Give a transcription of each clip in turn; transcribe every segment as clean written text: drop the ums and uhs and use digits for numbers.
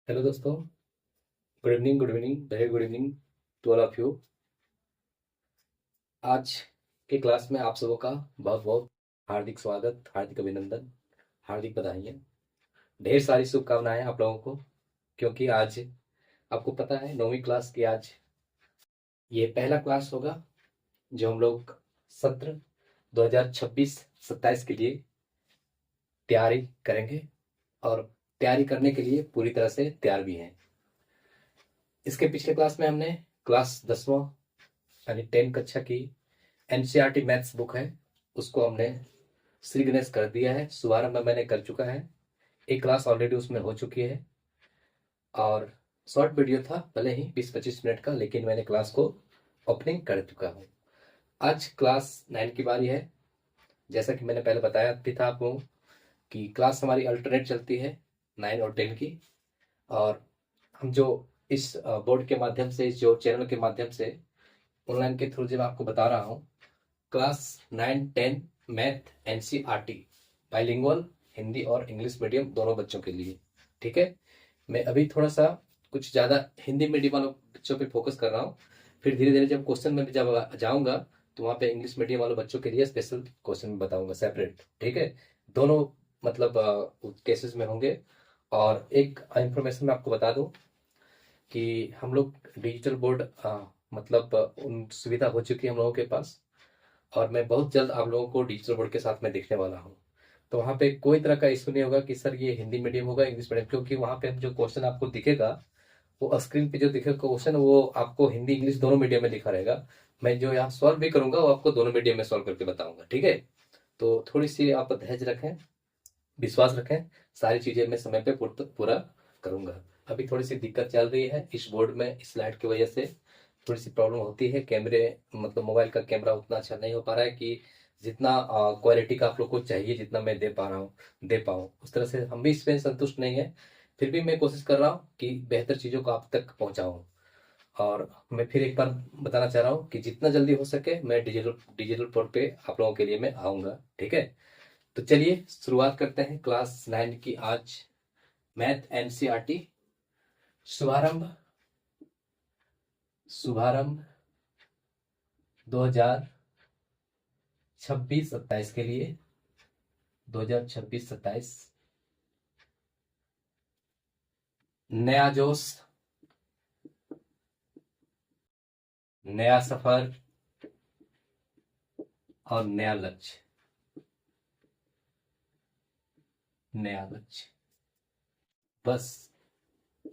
Hello दोस्तों, good evening, very good evening to all of you. आज के class में आप सबों का बहुत बहुत हार्दिक स्वागत, हार्दिक अभिनंदन, हार्दिक बधाइयाँ, ढेर सारी शुभकामनाएं आप लोगों को। क्योंकि आज आपको पता है 9वीं क्लास की आज ये पहला क्लास होगा जो हम लोग सत्र 2026-27 के लिए तैयारी करेंगे और तैयारी करने के लिए पूरी तरह से तैयार भी हैं। इसके पिछले क्लास में हमने क्लास 10वां यानी 10 कक्षा की एनसीईआरटी मैथ्स बुक है, उसको हमने श्री गणेश कर दिया है। शुभारंभ मैंने कर चुका है, एक क्लास ऑलरेडी उसमें हो चुकी है और शॉर्ट वीडियो था भले ही 20-25 मिनट का, लेकिन मैंने क्लास को ओपनिंग कर चुका हूँ। आज क्लास 9 की बारी है। जैसा कि मैंने पहले बताया भी था आपको कि क्लास हमारी अल्टरनेट चलती है 9 और 10 की, और हम जो इस बोर्ड के माध्यम से, इस जो चैनल के माध्यम से ऑनलाइन के थ्रू जब आपको बता रहा हूँ, class 9-10 math NCERT bilingual Hindi और इंग्लिश मीडियम दोनों बच्चों के लिए। ठीक है, मैं अभी थोड़ा सा कुछ ज़्यादा हिंदी मीडियम वालों बच्चों पे फोकस कर रहा हूँ। फिर धीरे धीरे जब क्वेश्चन में भी जब जाऊँगा तो वहाँ पे इंग्लिश मीडियम वालों बच्चों के लिए स्पेशल क्वेश्चन बताऊँगा सेपरेट। ठीक है, दोनों मतलब केसेस में होंगे। और एक इंफॉर्मेशन मैं आपको बता दूँ कि हम लोग डिजिटल बोर्ड मतलब उन सुविधा हो चुकी है हम लोगों के पास, और मैं बहुत जल्द आप लोगों को डिजिटल बोर्ड के साथ में दिखने वाला हूँ। तो वहाँ पे कोई तरह का इशू नहीं होगा कि सर ये हिंदी मीडियम होगा इंग्लिश मीडियम, क्योंकि वहाँ पे जो क्वेश्चन आपको दिखेगा, वो स्क्रीन पे जो दिखेगा क्वेश्चन, वो आपको हिंदी इंग्लिश दोनों मीडियम में लिखा रहेगा। मैं जो यहाँ सॉल्व भी करूंगा वो आपको दोनों मीडियम में सॉल्व करके बताऊंगा। ठीक है, तो थोड़ी सी आप धैर्य रखें, विश्वास रखें, सारी चीजें मैं समय पे पूरा करूंगा। अभी थोड़ी सी दिक्कत चल रही है इस बोर्ड में, इस लाइट की वजह से थोड़ी सी प्रॉब्लम होती है। कैमरे मतलब मोबाइल का कैमरा उतना अच्छा नहीं हो पा रहा है कि जितना क्वालिटी का आप लोग को चाहिए, जितना मैं दे पा रहा हूँ, दे पाऊँ उस तरह से हम भी इसमें संतुष्ट नहीं है। फिर भी मैं कोशिश कर रहा हूँ कि बेहतर चीज़ों को आप तक पहुँचाऊँ। और मैं फिर एक बार बताना चाह रहा हूँ कि जितना जल्दी हो सके मैं डिजिटल डिजिटल पोर्ट पे आप लोगों के लिए मैं आऊँगा। ठीक है, तो चलिए शुरुआत करते हैं क्लास 9 की आज मैथ एनसीईआरटी। शुभारंभ शुभारंभ 2026-27 के लिए, 2026-27 नया जोश, नया सफर और नया लक्ष्य। नया लक्ष्य, बस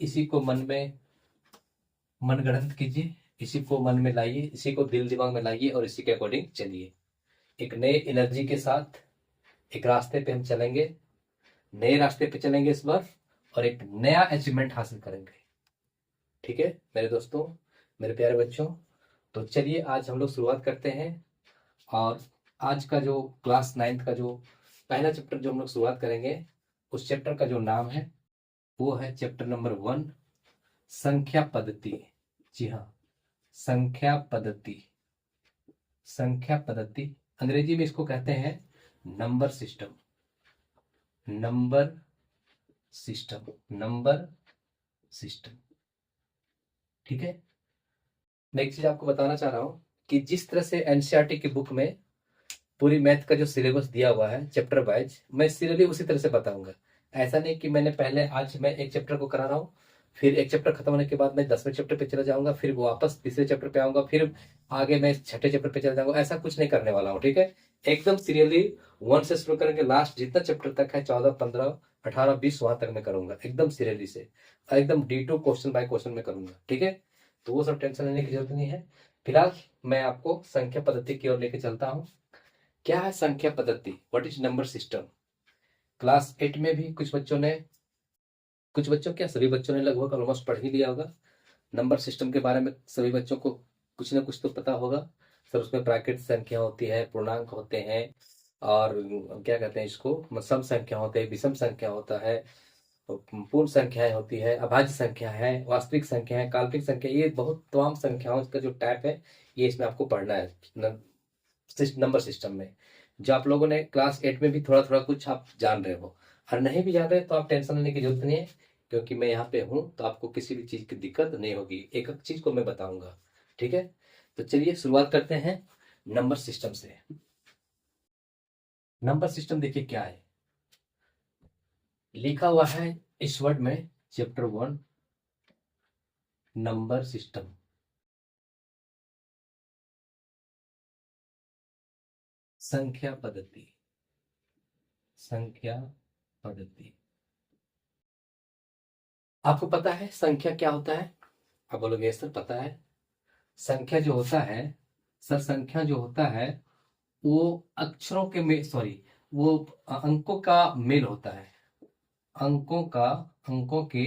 इसी को मन में मनगढ़ंत कीजिए, इसी को मन में लाइए, इसी को दिल दिमाग में लाइए और इसी के अकॉर्डिंग चलिए। एक नए एनर्जी के साथ एक रास्ते पे हम चलेंगे, नए रास्ते पे चलेंगे इस बार, और एक नया अचीवमेंट हासिल करेंगे। ठीक है मेरे दोस्तों, मेरे प्यारे बच्चों, तो चलिए आज हम लोग शुरुआत करते हैं। और आज का जो क्लास 9th का जो पहला चैप्टर जो हम लोग शुरुआत करेंगे, उस चैप्टर का जो नाम है वो है चैप्टर नंबर 1, संख्या पद्धति। जी हाँ, संख्या पद्धति। संख्या पद्धति अंग्रेजी में इसको कहते हैं number system. Number system, number system. ठीक है, मैं एक चीज आपको बताना चाह रहा हूं कि जिस तरह से एनसीईआरटी की बुक में पूरी मैथ का जो सिलेबस दिया हुआ है चैप्टर वाइज, मैं सीरियली उसी तरह से बताऊंगा। ऐसा नहीं कि मैंने पहले आज मैं एक चैप्टर को करा रहा हूँ, फिर एक चैप्टर खत्म होने के बाद मैं 10वें चैप्टर पे चला जाऊंगा, फिर वापस तीसरे चैप्टर पे आऊंगा, फिर आगे मैं छठे चैप्टर पे चला जाऊंगा। ऐसा कुछ नहीं करने वाला हूँ। ठीक है, एकदम सीरियली 1 से शुरू करेंगे, लास्ट जितना चैप्टर तक है 14, 15, 18, 20 वहां तक मैं करूंगा एकदम सीरियली से, एकदम D2 क्वेश्चन बाय क्वेश्चन में करूंगा। ठीक है, तो वो सब टेंशन लेने की जरूरत नहीं है। फिलहाल मैं आपको संख्या पद्धति की ओर लेके चलता हूँ। क्या है संख्या पद्धति, what is number system. Class 8 में भी कुछ बच्चों क्या सभी बच्चों ने लगभग ऑलमोस्ट पढ़ ही लिया होगा। नंबर सिस्टम के बारे में सभी बच्चों को कुछ ना कुछ तो पता होगा। सर उसमें प्राकृत संख्या होती है, पूर्णांक होते हैं, और क्या कहते हैं इसको, सम संख्या होते हैं, विषम संख्या होता है, पूर्ण संख्याएं होती है, अभाज्य संख्या है, वास्तविक संख्या है, काल्पनिक संख्या, ये बहुत तमाम संख्याओं का जो टाइप है ये इसमें आपको पढ़ना है नंबर सिस्टम में। जो आप लोगों ने क्लास 8 में भी थोड़ा थोड़ा कुछ आप जान रहे हो, और नहीं भी जान रहे तो आप टेंशन लेने की जरूरत नहीं है, क्योंकि मैं यहाँ पे हूँ तो आपको किसी भी चीज की दिक्कत नहीं होगी, एक एक चीज को मैं बताऊंगा। ठीक है, तो चलिए शुरुआत करते हैं नंबर सिस्टम से। नंबर सिस्टम देखिए क्या है, लिखा हुआ है इस वर्ड में, चैप्टर 1 नंबर सिस्टम। संख्या पद्धति, संख्या पद्धति। आपको पता है संख्या क्या होता है? आप बोलोगे सर पता है। संख्या जो होता है, सर संख्या जो होता है वो अक्षरों के मेल, सॉरी, वो अंकों का मेल होता है। अंकों का, अंकों के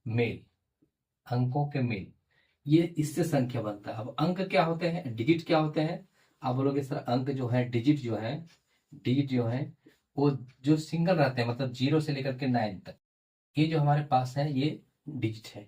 मेल, अंकों के मेल, ये इससे संख्या बनता है। अब अंक क्या होते हैं, डिजिट क्या होते हैं? आप बोलोगे सर अंक जो है, डिजिट जो है, डिजिट जो है वो जो सिंगल रहते हैं, मतलब 0 से लेकर के 9 तक, ये जो हमारे पास है ये डिजिट है।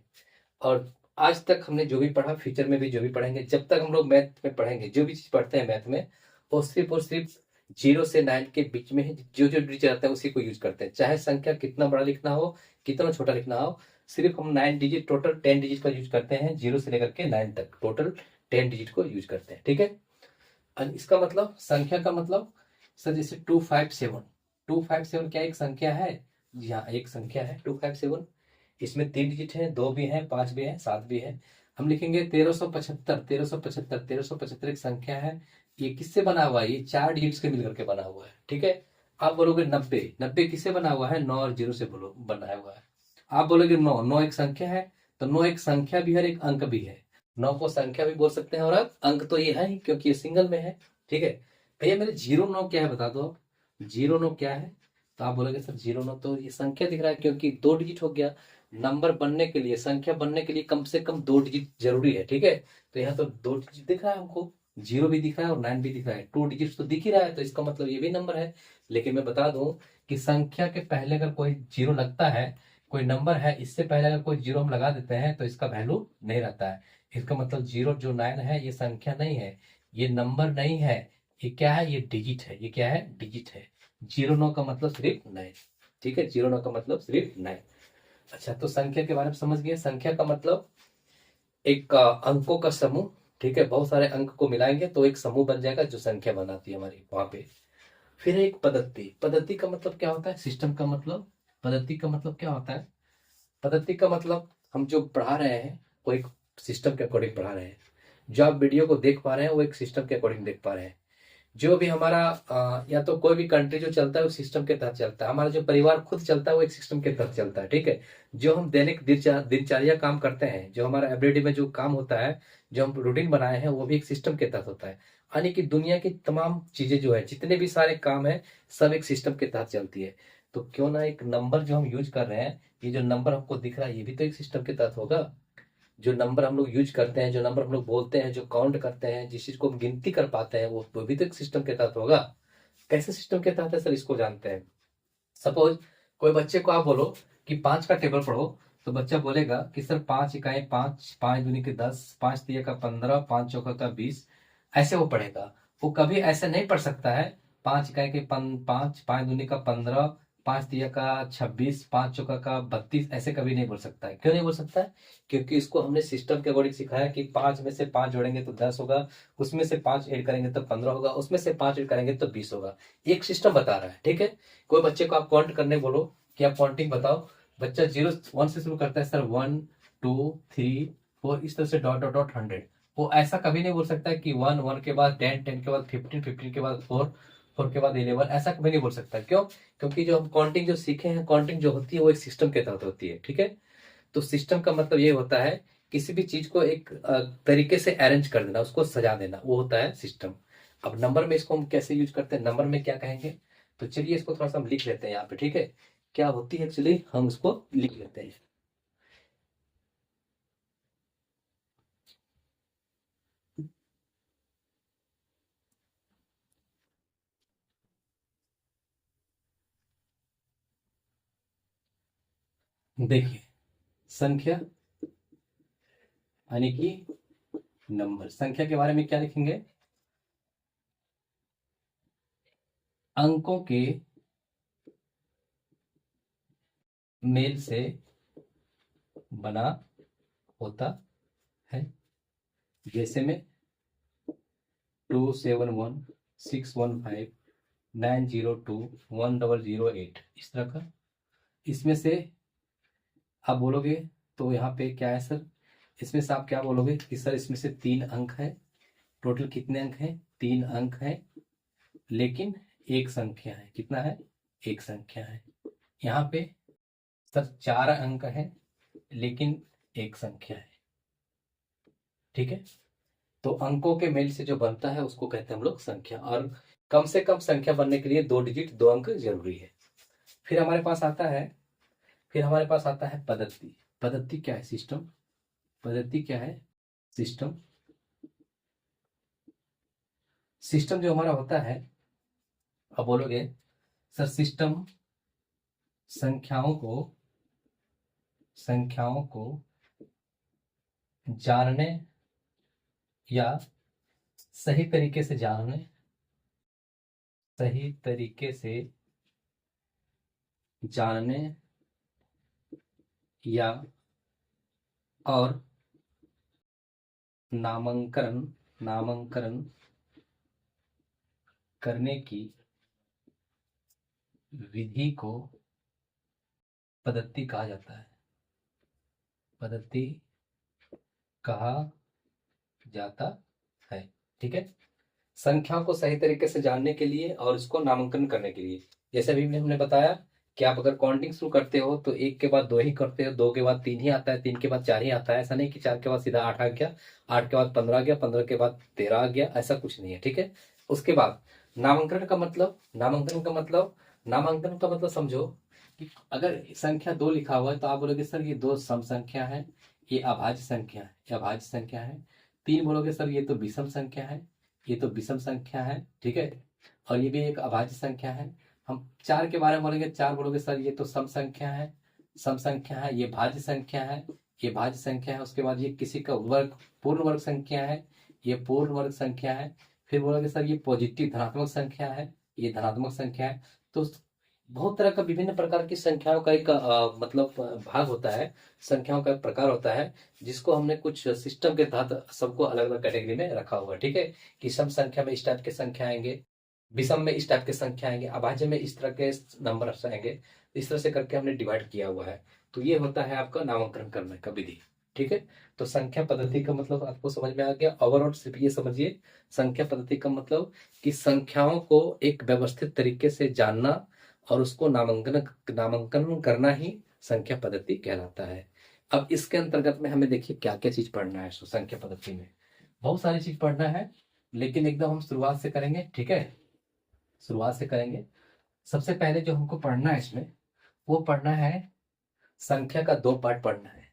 और आज तक हमने जो भी पढ़ा, फ्यूचर में भी जो भी पढ़ेंगे, जब तक हम लोग मैथ में पढ़ेंगे, जो भी चीज पढ़ते हैं मैथ में, वो सिर्फ और सिर्फ 0 से 9 के बीच में जो जो डिजिट रहता है उसी को यूज करते हैं। चाहे संख्या कितना बड़ा लिखना हो, कितना छोटा लिखना हो, सिर्फ हम 9 डिजिट, टोटल 10 डिजिट का यूज करते हैं। 0 से लेकर के 9 तक टोटल 10 डिजिट को यूज करते हैं। ठीक है, और इसका मतलब, संख्या का मतलब, सर जैसे 257, 257 क्या एक संख्या है? जी हाँ, एक संख्या है 257। इसमें 3 डिजिट है, 2 भी है, 5 भी है, 7 भी है। हम लिखेंगे 1375, 1375, 1375 एक संख्या है। ये किससे बना हुआ है? ये 4 डिजिट्स के मिलकर के बना हुआ है। ठीक है, आप बोलोगे 90, 90 किससे बना हुआ है? 9 और 0 से बोलो बनाया हुआ है। आप बोलोगे 9, 9 एक संख्या है, तो 9 एक संख्या भी है और एक अंक भी है। 9 को संख्या भी बोल सकते हैं और अंक तो ये है ही क्योंकि ये सिंगल में है। ठीक है, भैया मेरे 0 9 क्या है बता दो आप। 0 9 क्या है? तो आप बोलोगे सर 0 9 तो ये संख्या दिख रहा है, क्योंकि 2 डिजिट हो गया। नंबर बनने के लिए, संख्या बनने के लिए कम से कम 2 डिजिट जरूरी है। ठीक है, तो यहाँ तो 2 डिजिट दिख रहा है हमको, 0 भी दिख रहा है और 9 भी दिख रहा है, 2 डिजिट तो दिख ही रहा है, तो इसका मतलब ये भी नंबर है। लेकिन मैं बता दूं कि संख्या के पहले अगर कोई 0 लगता है, कोई नंबर है, इससे पहले अगर कोई 0 हम लगा देते हैं तो इसका वैल्यू नहीं रहता है। इसका मतलब 0 जो 9 है ये संख्या नहीं है, ये नंबर नहीं है, ये क्या है? ये डिजिट है। ये क्या है? डिजिट है। 0 9 का मतलब सिर्फ 9। ठीक है, 0 9 का मतलब सिर्फ 9। अच्छा, तो संख्या के बारे में समझ गए। संख्या का मतलब एक अंकों का समूह। ठीक है, बहुत सारे अंक को मिलाएंगे तो एक समूह बन जाएगा जो संख्या बनाती है हमारी वहां पे। फिर एक पद्धति, पद्धति का मतलब क्या होता है? सिस्टम का मतलब, पद्धति का मतलब क्या होता है? पद्धति का मतलब हम जो पढ़ा रहे हैं वो एक सिस्टम के अकॉर्डिंग पढ़ा रहे हैं। जो आप वीडियो को देख पा रहे हैं वो एक सिस्टम के अकॉर्डिंग देख पा रहे हैं। जो भी हमारा या तो कोई भी कंट्री जो चलता है वो सिस्टम के तहत चलता है। हमारा जो परिवार खुद चलता है वो एक सिस्टम के तहत चलता है। ठीक है, जो हम दैनिक दिनचर्या काम करते हैं, जो हमारा एवरीडे में जो काम होता है, जो हम रूटीन बनाए हैं, वो भी एक सिस्टम के तहत होता है। यानी कि दुनिया की तमाम चीजें जो है, जितने भी सारे काम है, सब एक सिस्टम के तहत चलती है। तो क्यों ना एक नंबर जो हम यूज कर रहे हैं, ये जो नंबर हमको दिख रहा है, ये भी तो एक सिस्टम के तहत होगा। जो नंबर हम लोग यूज करते हैं, जो नंबर हम लोग बोलते हैं, जो काउंट करते हैं, जिस चीज को हम गिनती कर पाते हैं, वो भी तो एक सिस्टम के तहत होगा। कैसे सिस्टम के तहत है सर, इसको जानते हैं। सपोज कोई बच्चे को आप बोलो कि 5 का टेबल पढ़ो, तो बच्चा बोलेगा कि सर 5 इकाई 5, 5 दूनी के 10, 5 तिया का 15, 5 चौका का 20। ऐसे वो पढ़ेगा। वो कभी ऐसे नहीं पढ़ सकता है 5 इकाई के 5, 5 दूनी का 15, 5 तिया का 26, 5 चौका का 32, ऐसे कभी नहीं बोल सकता है। क्यों नहीं बोल सकता है? क्योंकि इसको हमने सिस्टम के अकॉर्डिंग सिखाया कि 5 में से 5 जोड़ेंगे तो 10 होगा, उसमें से 5 ऐड करेंगे तो 15 होगा, उसमें से 5 ऐड करेंगे तो 20 होगा। एक सिस्टम बता रहा है। ठीक है, कोई बच्चे को आप काउंट करने बोलो कि आप काउंटिंग बताओ, बच्चा 0 1 से शुरू करता है, सर 1 2 3 4, इस तरह से डॉट डॉट डॉट 100। वो ऐसा कभी नहीं बोल सकता है कि 1 1 के बाद 10 10 के बाद 15 15 के बाद 4 4 के बाद 11, ऐसा कभी नहीं बोल सकता। क्यों? क्योंकि जो हम काउंटिंग जो सीखे हैं, काउंटिंग जो होती है वो एक सिस्टम के तहत होती है। ठीक है, तो सिस्टम का मतलब ये होता है किसी भी चीज को एक तरीके से अरेंज कर देना, उसको सजा देना, वो होता है सिस्टम। अब नंबर में इसको हम कैसे यूज करते हैं, नंबर में क्या कहेंगे? तो चलिए इसको थोड़ा सा हम लिख लेते हैं यहाँ पे। ठीक है, क्या होती है एक्चुअली, हम उसको लिख लेते हैं। देखिए, संख्या यानी कि नंबर, संख्या के बारे में क्या लिखेंगे? अंकों के मेल से बना होता है। जैसे में 271615902100 इस तरह का। इसमें से आप बोलोगे तो यहाँ पे क्या है सर, इसमें से आप क्या बोलोगे कि सर इसमें से 3 अंक है। टोटल कितने अंक हैं? 3 अंक हैं, लेकिन एक संख्या है। कितना है? एक संख्या है। यहाँ पे सर 4 अंक है, लेकिन एक संख्या है। ठीक है, तो अंकों के मेल से जो बनता है उसको कहते हैं हम लोग संख्या। और कम से कम संख्या बनने के लिए 2 डिजिट 2 अंक जरूरी है। फिर हमारे पास आता है पद्धति। पद्धति क्या है? सिस्टम। पद्धति क्या है? सिस्टम। सिस्टम जो हमारा होता है, अब बोलोगे सर सिस्टम संख्याओं को जानने या सही तरीके से जानने या और नामांकन करने की विधि को पद्धति कहा जाता है। पद्धति कहा जाता है। ठीक है, संख्याओं को सही तरीके से जानने के लिए और इसको नामांकन करने के लिए। जैसे अभी हमने बताया कि आप अगर काउंटिंग शुरू करते हो तो 1 के बाद 2 ही करते हो, 2 के बाद 3 ही आता है, 3 के बाद 4 ही आता है। ऐसा नहीं कि 4 के बाद सीधा 8 आ गया, 8 के बाद 15 आ गया, 15 के बाद 13 आ गया, ऐसा कुछ नहीं है। ठीक है, उसके बाद नामांकन का मतलब समझो कि अगर संख्या 2 लिखा हुआ है तो आप बोलोगे सर ये 2 सम संख्या है, ये अभाज्य संख्या है। 3 बोलोगे सर ये तो विषम संख्या है, ये तो विषम संख्या है। ठीक है, और ये भी एक अभाज्य संख्या है। हम 4 के बारे में बोलेंगे, 4 बोलोगे सर ये तो सम संख्या है, ये भाज्य संख्या है, उसके बाद ये किसी का वर्ग, पूर्ण वर्ग संख्या है, ये पूर्ण वर्ग संख्या है। फिर बोलोगे सर ये पॉजिटिव धनात्मक संख्या है, ये धनात्मक संख्या है। तो बहुत तरह का विभिन्न प्रकार की संख्याओं का एक भाग होता है, संख्याओं का एक प्रकार होता है, जिसको हमने कुछ सिस्टम के तहत सबको अलग अलग कैटेगरी में रखा हुआ है। ठीक है, कि सम संख्या में इस टाइप के संख्या आएंगे, विषम में इस टाइप के संख्या आएंगे, अभाज्य में इस तरह के नंबर आएंगे। इस तरह से करके हमने डिवाइड किया हुआ है। तो ये होता है आपका नामांकन करने का विधि। ठीक है, तो संख्या पद्धति का मतलब आपको समझ में आ गया। ओवरऑल सिर्फ ये समझिए, संख्या पद्धति का मतलब कि संख्याओं को एक व्यवस्थित तरीके से जानना और उसको नामांकन करना ही संख्या पद्धति कहलाता है। अब इसके अंतर्गत में हमें देखिए क्या क्या चीज पढ़ना है। संख्या पद्धति में बहुत सारी चीज पढ़ना है, लेकिन एकदम हम शुरुआत से करेंगे। ठीक है, शुरुआत से करेंगे। सबसे पहले जो हमको पढ़ना है इसमें, वो पढ़ना है संख्या का 2 पार्ट पढ़ना है,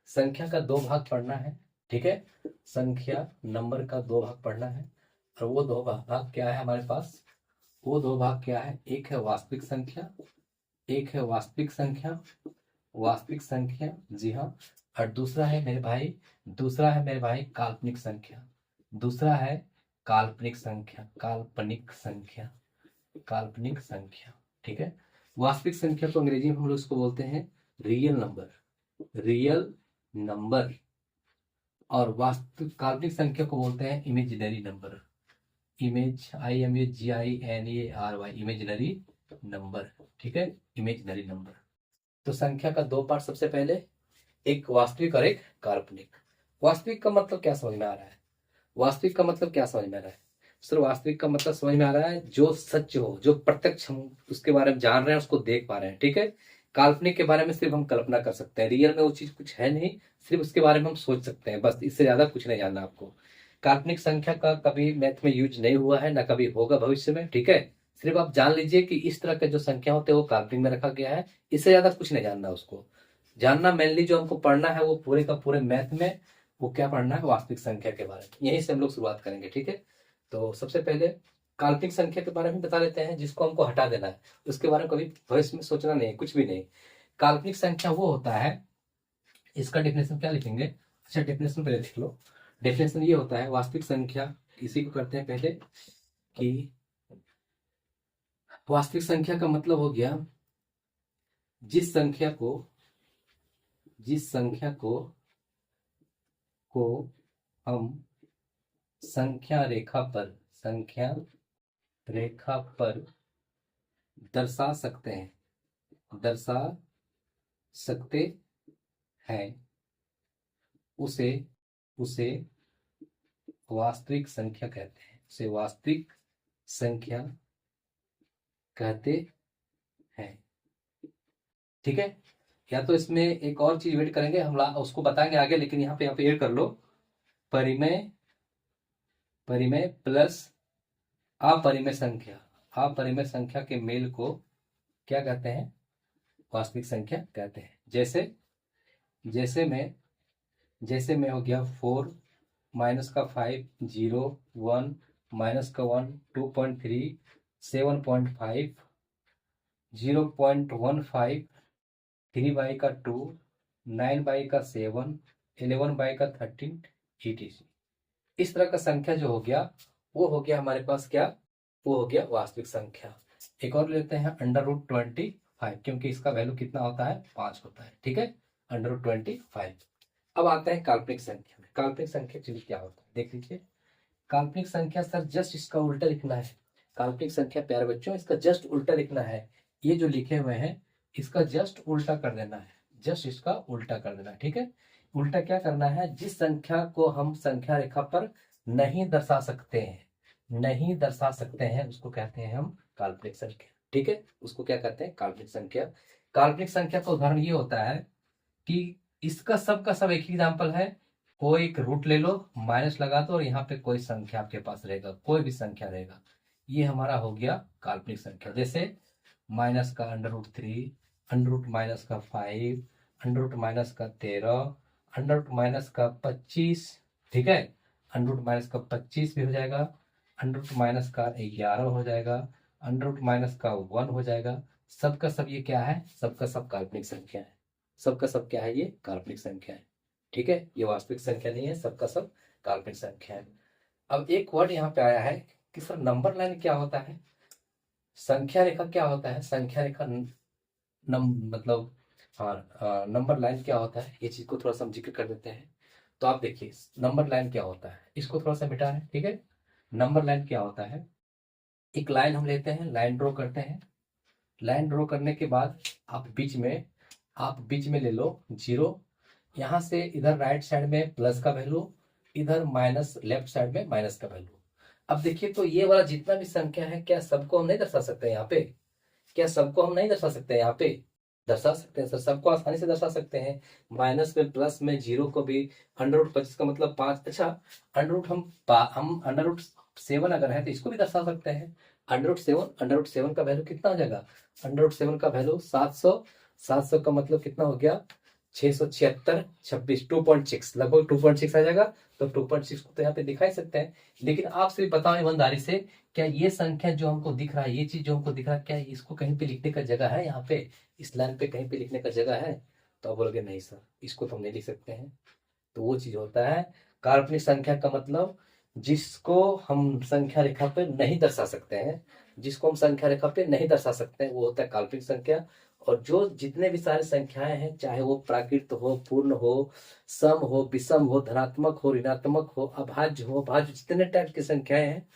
संख्या का 2 भाग पढ़ना है। ठीक है, संख्या नंबर का 2 भाग पढ़ना है। और वो 2 भाग क्या है हमारे पास? वो 2 भाग क्या है? एक है वास्तविक संख्या, एक है वास्तविक संख्या, जी हाँ। और दूसरा है मेरे भाई काल्पनिक संख्या। काल्पनिक संख्या। ठीक है, वास्तविक संख्या को अंग्रेजी में हम लोग इसको बोलते हैं रियल नंबर। और वास्तविक काल्पनिक संख्या को बोलते हैं इमेजिनरी नंबर। Imaginary number. ठीक है, इमेजिनरी नंबर। तो संख्या का 2 पार्ट, सबसे पहले एक वास्तविक और एक काल्पनिक। वास्तविक का मतलब क्या समझ में आ रहा है? सर वास्तविक का मतलब समझ में आ रहा है जो सच हो, जो प्रत्यक्ष हम उसके बारे में जान रहे हैं, उसको देख पा रहे हैं। ठीक है, काल्पनिक के बारे में सिर्फ हम कल्पना कर सकते हैं, रियल में वो चीज कुछ है नहीं, सिर्फ उसके बारे में हम सोच सकते हैं, बस। इससे ज्यादा कुछ नहीं जानना आपको। काल्पनिक संख्या का कभी मैथ में यूज नहीं हुआ है, ना कभी होगा भविष्य में। ठीक है, सिर्फ आप जान लीजिए कि इस तरह के जो संख्या होते हैं वो काल्पनिक में रखा गया है, इससे ज्यादा कुछ नहीं जानना। उसको जानना मेनली जो हमको पढ़ना है वो पूरे का पूरे मैथ में वो क्या पढ़ना है? वास्तविक संख्या के बारे में। यहीं से हम लोग शुरुआत करेंगे। ठीक है, तो सबसे पहले काल्पनिक संख्या के बारे में बता लेते हैं, जिसको हमको हटा देना है, उसके बारे में कभी भविष्य में सोचना नहीं है, कुछ भी नहीं। काल्पनिक संख्या वो होता है, इसका डेफिनेशन क्या लिखेंगे? अच्छा, डेफिनेशन पहले लिख लो। डेफिनेशन ये होता है, वास्तविक संख्या, इसी को करते हैं पहले, कि वास्तविक संख्या का मतलब हो गया जिस संख्या को जिस संख्या को हम संख्या रेखा पर दर्शा सकते हैं, उसे वास्तविक संख्या कहते हैं। उसे वास्तविक संख्या कहते हैं। ठीक है। या तो इसमें एक और चीज ऐड करेंगे, हम उसको बताएंगे आगे, लेकिन यहाँ पे ऐड कर लो, परिमेय प्लस अपरिमेय संख्या के मेल को क्या कहते हैं? वास्तविक संख्या कहते हैं। जैसे में हो गया 4 माइनस का 5 0 1 माइनस का 1 2.3 7.5 0.15 3 का 2 9 का 7 11 का 13 etc। इस तरह का संख्या जो हो गया वो हो गया हमारे पास क्या? वो हो गया वास्तविक संख्या। एक और लेते हैं √25, क्योंकि इसका वैल्यू कितना होता है? 5 होता है। ठीक है, √25। अब आते हैं काल्पनिक संख्या में। काल्पनिक संख्या एक्चुअली क्या होता है देख लीजिए। काल्पनिक संख्या सर जस्ट इसका उल्टा लिखना है। काल्पनिक संख्या प्यारे बच्चों इसका जस्ट उल्टा लिखना है। ये जो लिखे हुए हैं इसका जस्ट उल्टा कर देना है, जस्ट इसका उल्टा कर देना है। ठीक है, उल्टा क्या करना है? जिस संख्या को हम संख्या रेखा पर नहीं दर्शा सकते हैं उसको कहते हैं हम काल्पनिक संख्या। ठीक है, उसको क्या कहते हैं? काल्पनिक संख्या। काल्पनिक संख्या का उदाहरण ये होता है कि इसका सबका सब एक ही एग्जाम्पल है। कोई एक रूट ले लो, माइनस लगा दो और यहाँ पे कोई संख्या आपके पास रहेगा, कोई भी संख्या रहेगा, ये हमारा हो गया काल्पनिक संख्या। जैसे माइनस का √3, अंडर माइनस का 5, अंडर माइनस का 13, अंडर माइनस का 25। ठीक है, अंडर माइनस का 25 भी हो जाएगा, अंडर माइनस का 11 हो जाएगा, अंडर माइनस का 1 हो जाएगा। सबका सब ये क्या है? सबका सब काल्पनिक संख्या है। सबका सब क्या है? ये काल्पनिक संख्या है। ठीक है, ये वास्तविक संख्या नहीं है, सबका सब काल्पनिक संख्या है। अब एक वर्ड यहाँ पे आया है कि सर नंबर लाइन क्या होता है, संख्या रेखा क्या होता है? संख्या रेखा मतलब नंबर लाइन क्या होता है, ये चीज को थोड़ा सा हम जिक्र कर देते हैं। तो आप देखिए नंबर लाइन क्या होता है, इसको थोड़ा सा मिटा है। ठीक है, नंबर लाइन क्या होता है? एक लाइन हम लेते हैं, लाइन ड्रॉ करते हैं। लाइन ड्रॉ करने के बाद आप बीच में ले लो 0। यहाँ से इधर राइट साइड में प्लस का वैल्यू, इधर माइनस, लेफ्ट साइड में माइनस का वैल्यू। अब देखिए तो ये वाला जितना भी संख्या है, क्या सबको हम नहीं दर्शा सकते यहाँ पे? क्या सबको हम नहीं दर्शा सकते? यहाँ पे दर्शा सकते हैं सर, सबको आसानी से दर्शा सकते हैं। माइनस में, प्लस में, 0 को भी। √25 का मतलब 5। अच्छा, हम √7 अगर है तो इसको भी दर्शा सकते हैं। √7 का वैल्यू कितना हो जाएगा? √7 का वैल्यू 700। 700 का मतलब कितना हो गया? 676 26 2.6, लगभग 2.6 आ जाएगा। तो 2.6 को तो यहाँ पे दिखा ही सकते हैं। लेकिन आप सिर्फ बताओ ईमानदारी से, क्या ये संख्या जो हमको दिख रहा है, ये चीज जो हमको दिख रहा है, क्या इसको कहीं पे लिखने का जगह है? यहाँ पे इस लाइन पे कहीं पे लिखने का जगह है? तो आप बोलोगे नहीं सर, इसको तो हम नहीं लिख सकते हैं। तो वो चीज होता है काल्पनिक संख्या का मतलब, जिसको हम संख्या रेखा पे नहीं दर्शा सकते हैं, जिसको हम संख्या रेखा पे नहीं दर्शा सकते हैं, वो होता है काल्पनिक संख्या। और जो जितने भी सारे संख्याएं हैं, चाहे वो प्राकृत हो, पूर्ण हो, सम हो, विषम हो, धनात्मक हो, ऋणात्मक हो, अभाज्य हो, भाज्य, जितने टाइप की संख्याएं हैं,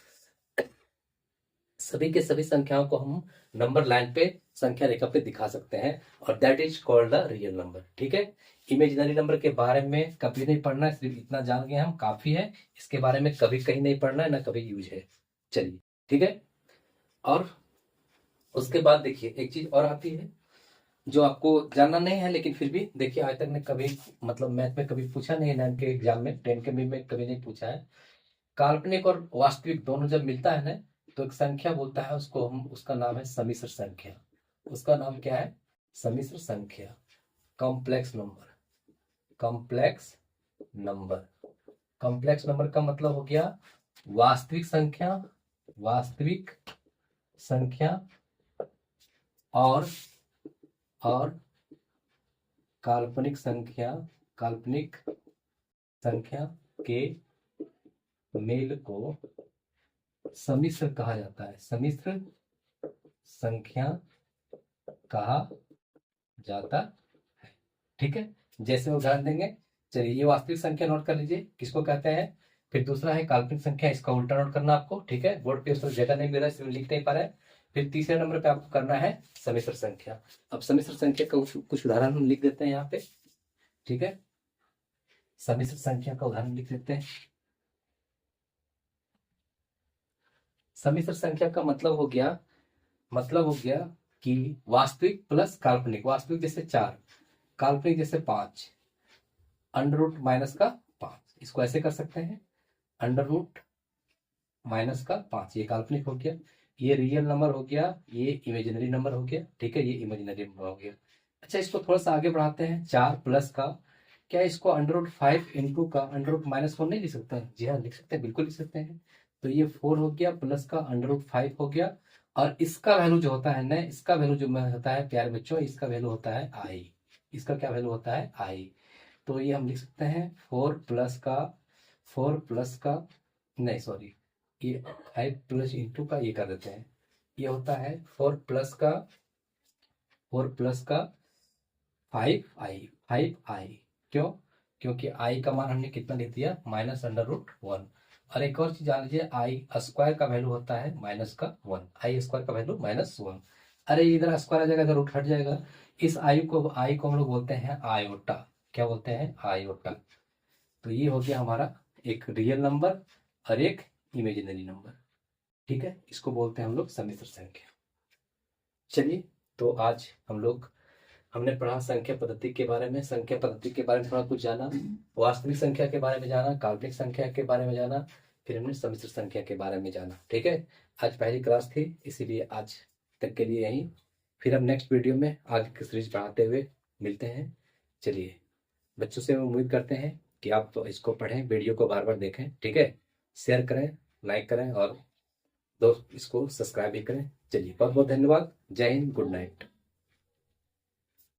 सभी के सभी संख्याओं को हम नंबर लाइन पे, संख्या रेखा पे दिखा सकते हैं, और that is called the real number. ठीक है, इमेजिनरी नंबर के बारे में कभी नहीं पढ़ना है, सिर्फ इतना जान गए हम काफी है। इसके बारे में कभी कहीं नहीं पढ़ना है, ना कभी यूज है। चलिए, ठीक है। और उसके बाद देखिए एक चीज और आती है जो आपको जानना नहीं है, लेकिन फिर भी देखिए आज तक ने कभी मतलब मैथ में कभी पूछा नहीं है, 9 के एग्जाम में, 10 के में कभी नहीं पूछा है। काल्पनिक और वास्तविक दोनों जब मिलता है ना, तो एक संख्या बोलता है उसको हम, उसका नाम है सम्मिश्र संख्या। उसका नाम क्या है? सम्मिश्र संख्या, complex number. Complex number, complex number का मतलब हो गया वास्तविक संख्या, वास्तविक संख्या और काल्पनिक संख्या, काल्पनिक संख्या के मेल को सम्मिश्र कहा जाता है, सम्मिश्र संख्या कहा जाता है। ठीक है, जैसे उदाहरण देंगे। चलिए, ये वास्तविक संख्या नोट कर लीजिए, किसको कहते हैं। फिर दूसरा है काल्पनिक संख्या, इसका उल्टा नोट करना आपको, ठीक है। बोर्ड पे उस पर जगह नहीं मिल रहा है, इसमें लिख नहीं पा रहा है। फिर तीसरे नंबर पे आपको करना है सम्मिश्र संख्या। अब सम्मिश्र संख्या का कुछ उदाहरण हम लिख देते हैं यहाँ पे, ठीक है। सम्मिश्र संख्या का उदाहरण लिख देते हैं। सम्मिश्र संख्या का मतलब हो गया कि वास्तविक प्लस काल्पनिक। वास्तविक जैसे 4, काल्पनिक जैसे 5, अंडर रूट माइनस का 5। इसको ऐसे कर सकते हैं, अंडर रूट माइनस का 5, ये काल्पनिक हो गया। ये रियल नंबर हो गया, ये इमेजिनरी नंबर हो गया, ठीक है, ये इमेजिनरी नंबर हो गया। अच्छा, इसको थोड़ा सा आगे बढ़ाते हैं, 4 प्लस का, क्या इसको अंडर रूट 5 इंटू का अंडर रूट माइनस 4 नहीं लिख सकते हैं? जी हाँ, लिख सकते हैं, बिल्कुल लिख सकते हैं। तो ये 4 हो गया, प्लस का अंडर रूट 5 हो गया। और इसका वैल्यू जो होता है ना, इसका वैल्यू जो होता है प्यारे बच्चों, इसका वैल्यू होता है आई। इसका क्या वैल्यू होता है? आई। तो ये हम लिख सकते हैं 4 प्लस का नहीं, सॉरी, ये 5 प्लस इंटू का ये कर देते हैं। ये होता है 4 प्लस का 5i। क्यों? क्योंकि आई का मान हमने कितना लिख दिया, माइनस अंडर रूट 1। और एक और चीज जान लीजिए, आई स्क्वायर का वैल्यू होता है माइनस का 1। आई स्क्वायर का वैल्यू -1। अरे इधर स्क्वायर आ जाएगा, इधर रूट हट जाएगा। इस आई को हम लोग बोलते हैं आयोटा। क्या बोलते हैं? आयोटा। तो ये हो गया हमारा एक रियल नंबर और एक इमेजिनरी नंबर, ठीक है। इसको बोलते हैं हम लोग सम्मिश्र संख्या। चलिए, तो आज हमने पढ़ा संख्या पद्धति के बारे में। संख्या पद्धति के बारे में थोड़ा कुछ जाना, वास्तविक संख्या के बारे में जाना, काल्पनिक संख्या के बारे में जाना, फिर हमने सम्मिश्र संख्या के बारे में जाना, ठीक है। आज पहली क्लास थी, इसीलिए आज तक के लिए यहीं। फिर हम नेक्स्ट वीडियो में आगे की सीरीज पढ़ाते हुए मिलते हैं। चलिए, बच्चों से उम्मीद करते हैं कि आप तो इसको पढ़ें, वीडियो को बार बार देखें, ठीक है। शेयर करें, लाइक करें और दोस्त इसको सब्सक्राइब भी करें। चलिए, बहुत बहुत धन्यवाद। जय हिंद, गुड नाइट।